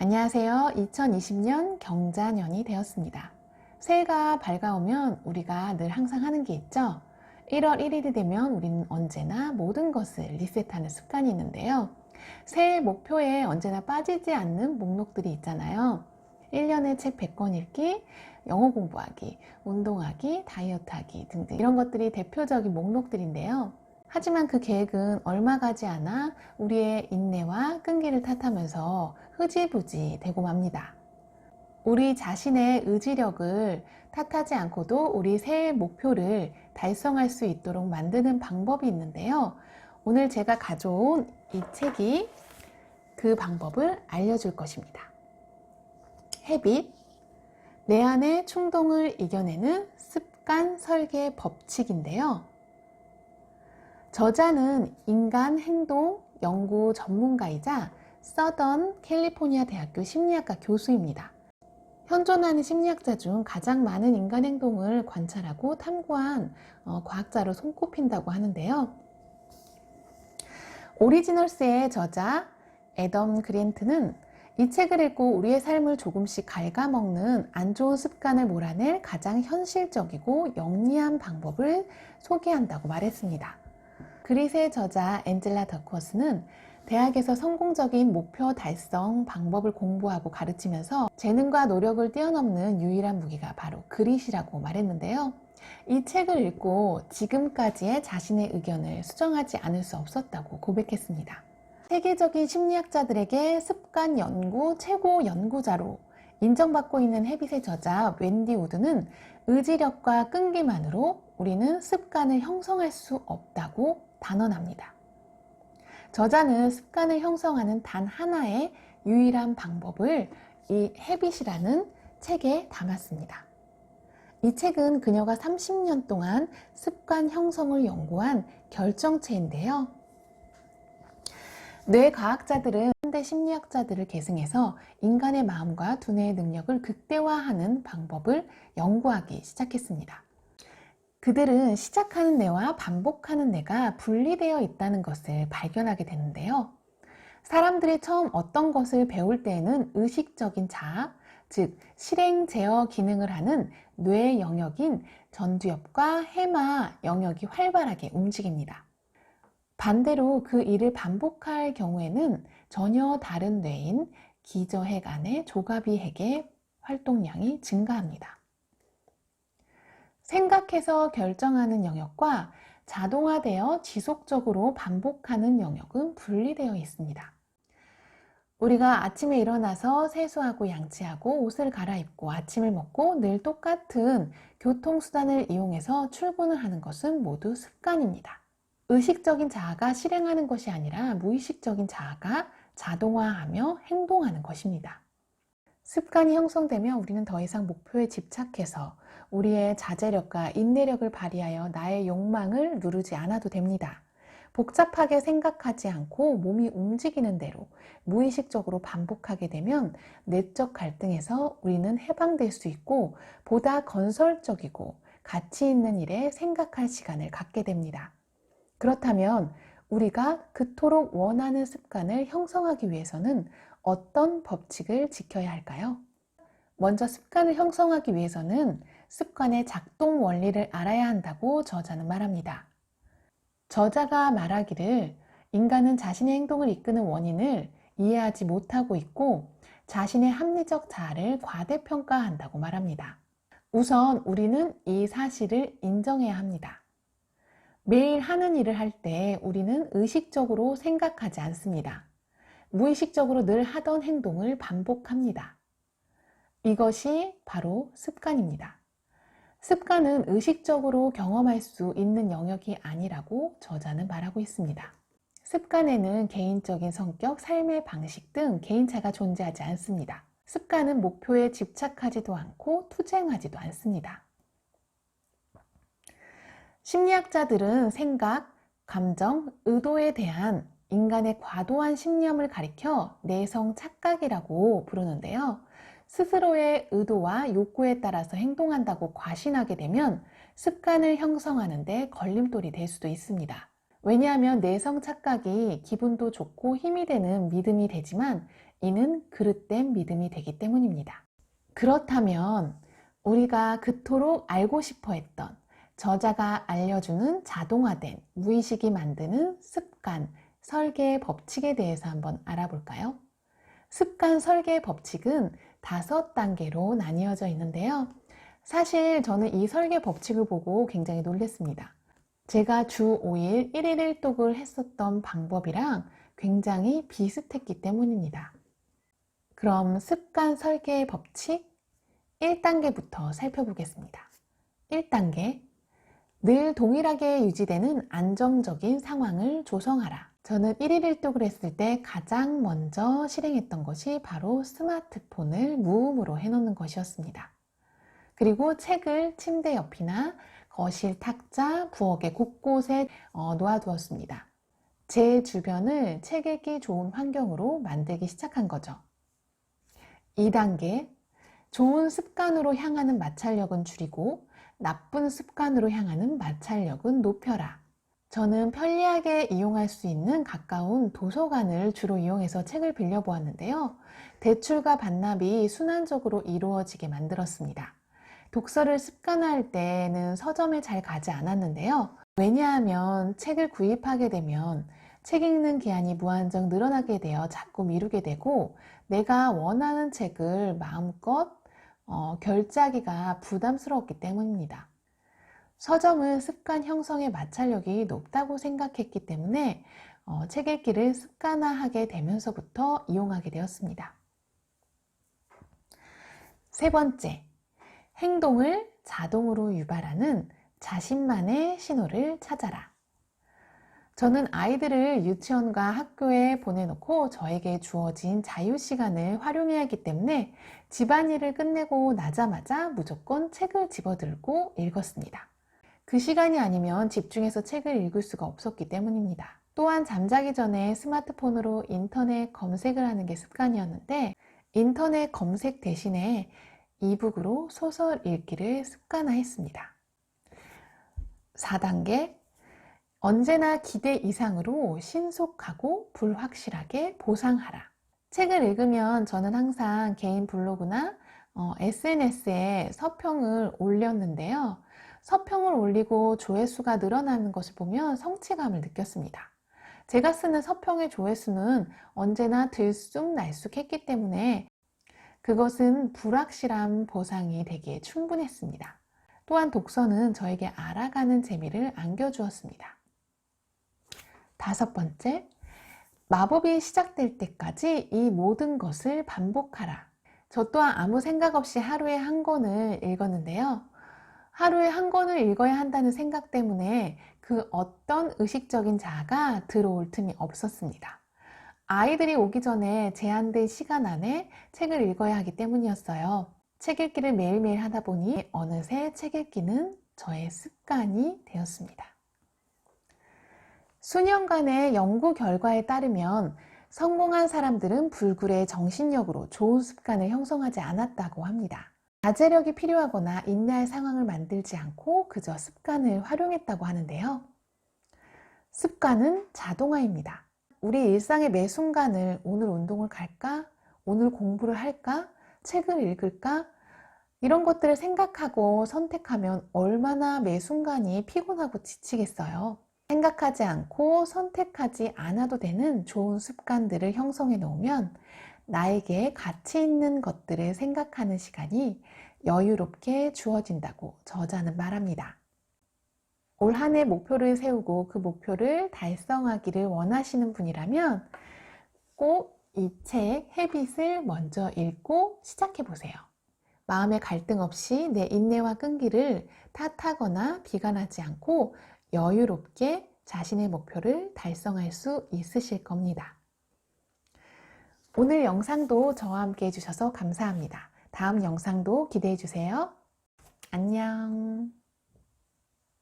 안녕하세요. 2020년 경자년이 되었습니다. 새해가 밝아오면 우리가 늘 항상 하는 게 있죠. 1월 1일이 되면 우리는 언제나 모든 것을 리셋하는 습관이 있는데요. 새해 목표에 언제나 빠지지 않는 목록들이 있잖아요. 1년에 책 100권 읽기, 영어 공부하기, 운동하기, 다이어트하기 등등 이런 것들이 대표적인 목록들인데요. 하지만 그 계획은 얼마 가지 않아 우리의 인내와 끈기를 탓하면서 흐지부지 되고 맙니다. 우리 자신의 의지력을 탓하지 않고도 우리 새해 목표를 달성할 수 있도록 만드는 방법이 있는데요. 오늘 제가 가져온 이 책이 그 방법을 알려줄 것입니다. 헤빗, 내 안의 충동을 이겨내는 습관 설계 법칙인데요. 저자는 인간 행동 연구 전문가이자 서던 캘리포니아 대학교 심리학과 교수입니다. 현존하는 심리학자 중 가장 많은 인간 행동을 관찰하고 탐구한 과학자로 손꼽힌다고 하는데요. 오리지널스의 저자 애덤 그랜트는 이 책을 읽고 우리의 삶을 조금씩 갉아먹는 안 좋은 습관을 몰아낼 가장 현실적이고 영리한 방법을 소개한다고 말했습니다. 그릿의 저자 앤젤라 더크워스는 대학에서 성공적인 목표 달성 방법을 공부하고 가르치면서 재능과 노력을 뛰어넘는 유일한 무기가 바로 그릿이라고 말했는데요. 이 책을 읽고 지금까지의 자신의 의견을 수정하지 않을 수 없었다고 고백했습니다. 세계적인 심리학자들에게 습관 연구 최고 연구자로 인정받고 있는 헤빗의 저자 웬디 우드는 의지력과 끈기만으로 우리는 습관을 형성할 수 없다고 단언합니다. 저자는 습관을 형성하는 단 하나의 유일한 방법을 이 헤빗이라는 책에 담았습니다. 이 책은 그녀가 30년 동안 습관 형성을 연구한 결정체인데요. 뇌과학자들은 현대 심리학자들을 계승해서 인간의 마음과 두뇌의 능력을 극대화하는 방법을 연구하기 시작했습니다. 그들은 시작하는 뇌와 반복하는 뇌가 분리되어 있다는 것을 발견하게 되는데요. 사람들이 처음 어떤 것을 배울 때에는 의식적인 자아, 즉 실행 제어 기능을 하는 뇌 영역인 전두엽과 해마 영역이 활발하게 움직입니다. 반대로 그 일을 반복할 경우에는 전혀 다른 뇌인 기저핵 안의 조가비핵의 활동량이 증가합니다. 생각해서 결정하는 영역과 자동화되어 지속적으로 반복하는 영역은 분리되어 있습니다. 우리가 아침에 일어나서 세수하고 양치하고 옷을 갈아입고 아침을 먹고 늘 똑같은 교통수단을 이용해서 출근을 하는 것은 모두 습관입니다. 의식적인 자아가 실행하는 것이 아니라 무의식적인 자아가 자동화하며 행동하는 것입니다. 습관이 형성되면 우리는 더 이상 목표에 집착해서 우리의 자제력과 인내력을 발휘하여 나의 욕망을 누르지 않아도 됩니다. 복잡하게 생각하지 않고 몸이 움직이는 대로 무의식적으로 반복하게 되면 내적 갈등에서 우리는 해방될 수 있고 보다 건설적이고 가치 있는 일에 생각할 시간을 갖게 됩니다. 그렇다면 우리가 그토록 원하는 습관을 형성하기 위해서는 어떤 법칙을 지켜야 할까요? 먼저 습관을 형성하기 위해서는 습관의 작동 원리를 알아야 한다고 저자는 말합니다. 저자가 말하기를 인간은 자신의 행동을 이끄는 원인을 이해하지 못하고 있고 자신의 합리적 자아를 과대평가한다고 말합니다. 우선 우리는 이 사실을 인정해야 합니다. 매일 하는 일을 할 때 우리는 의식적으로 생각하지 않습니다. 무의식적으로 늘 하던 행동을 반복합니다. 이것이 바로 습관입니다. 습관은 의식적으로 경험할 수 있는 영역이 아니라고 저자는 말하고 있습니다. 습관에는 개인적인 성격, 삶의 방식 등 개인차가 존재하지 않습니다. 습관은 목표에 집착하지도 않고 투쟁하지도 않습니다. 심리학자들은 생각, 감정, 의도에 대한 인간의 과도한 신념을 가리켜 내성 착각이라고 부르는데요. 스스로의 의도와 욕구에 따라서 행동한다고 과신하게 되면 습관을 형성하는 데 걸림돌이 될 수도 있습니다. 왜냐하면 내성 착각이 기분도 좋고 힘이 되는 믿음이 되지만 이는 그릇된 믿음이 되기 때문입니다. 그렇다면 우리가 그토록 알고 싶어 했던 저자가 알려주는 자동화된 무의식이 만드는 습관, 설계의 법칙에 대해서 한번 알아볼까요? 습관 설계의 법칙은 5단계로 나뉘어져 있는데요. 사실 저는 이 설계 법칙을 보고 굉장히 놀랐습니다. 제가 주 5일 1일 1독을 했었던 방법이랑 굉장히 비슷했기 때문입니다. 그럼 습관 설계의 법칙 1단계부터 살펴보겠습니다. 1단계, 늘 동일하게 유지되는 안정적인 상황을 조성하라. 저는 1일 1독을 했을 때 가장 먼저 실행했던 것이 바로 스마트폰을 무음으로 해놓는 것이었습니다. 그리고 책을 침대 옆이나 거실 탁자, 부엌의 곳곳에 놓아두었습니다. 제 주변을 책 읽기 좋은 환경으로 만들기 시작한 거죠. 2단계, 좋은 습관으로 향하는 마찰력은 줄이고 나쁜 습관으로 향하는 마찰력은 높여라. 저는 편리하게 이용할 수 있는 가까운 도서관을 주로 이용해서 책을 빌려보았는데요. 대출과 반납이 순환적으로 이루어지게 만들었습니다. 독서를 습관화할 때는 서점에 잘 가지 않았는데요. 왜냐하면 책을 구입하게 되면 책 읽는 기한이 무한정 늘어나게 되어 자꾸 미루게 되고 내가 원하는 책을 마음껏 결제하기가 부담스러웠기 때문입니다. 서점은 습관 형성의 마찰력이 높다고 생각했기 때문에 책 읽기를 습관화하게 되면서부터 이용하게 되었습니다. 세 번째, 행동을 자동으로 유발하는 자신만의 신호를 찾아라. 저는 아이들을 유치원과 학교에 보내놓고 저에게 주어진 자유시간을 활용해야 하기 때문에 집안일을 끝내고 나자마자 무조건 책을 집어들고 읽었습니다. 그 시간이 아니면 집중해서 책을 읽을 수가 없었기 때문입니다. 또한 잠자기 전에 스마트폰으로 인터넷 검색을 하는 게 습관이었는데 인터넷 검색 대신에 이북으로 소설 읽기를 습관화했습니다. 4단계, 언제나 기대 이상으로 신속하고 불확실하게 보상하라. 책을 읽으면 저는 항상 개인 블로그나 SNS에 서평을 올렸는데요. 서평을 올리고 조회수가 늘어나는 것을 보면 성취감을 느꼈습니다. 제가 쓰는 서평의 조회수는 언제나 들쑥날쑥했기 때문에 그것은 불확실한 보상이 되기에 충분했습니다. 또한 독서는 저에게 알아가는 재미를 안겨주었습니다. 5번째, 마법이 시작될 때까지 이 모든 것을 반복하라. 저 또한 아무 생각 없이 하루에 한 권을 읽었는데요. 하루에 한 권을 읽어야 한다는 생각 때문에 그 어떤 의식적인 자아가 들어올 틈이 없었습니다. 아이들이 오기 전에 제한된 시간 안에 책을 읽어야 하기 때문이었어요. 책 읽기를 매일매일 하다 보니 어느새 책 읽기는 저의 습관이 되었습니다. 수년간의 연구 결과에 따르면 성공한 사람들은 불굴의 정신력으로 좋은 습관을 형성하지 않았다고 합니다. 자제력이 필요하거나 인내할 상황을 만들지 않고 그저 습관을 활용했다고 하는데요. 습관은 자동화입니다. 우리 일상의 매 순간을 오늘 운동을 갈까? 오늘 공부를 할까? 책을 읽을까? 이런 것들을 생각하고 선택하면 얼마나 매 순간이 피곤하고 지치겠어요. 생각하지 않고 선택하지 않아도 되는 좋은 습관들을 형성해 놓으면 나에게 가치 있는 것들을 생각하는 시간이 여유롭게 주어진다고 저자는 말합니다. 올 한 해 목표를 세우고 그 목표를 달성하기를 원하시는 분이라면 꼭 이 책 헤빗을 먼저 읽고 시작해 보세요. 마음의 갈등 없이 내 인내와 끈기를 탓하거나 비관하지 않고 여유롭게 자신의 목표를 달성할 수 있으실 겁니다. 오늘 영상도 저와 함께 해주셔서 감사합니다. 다음 영상도 기대해 주세요. 안녕.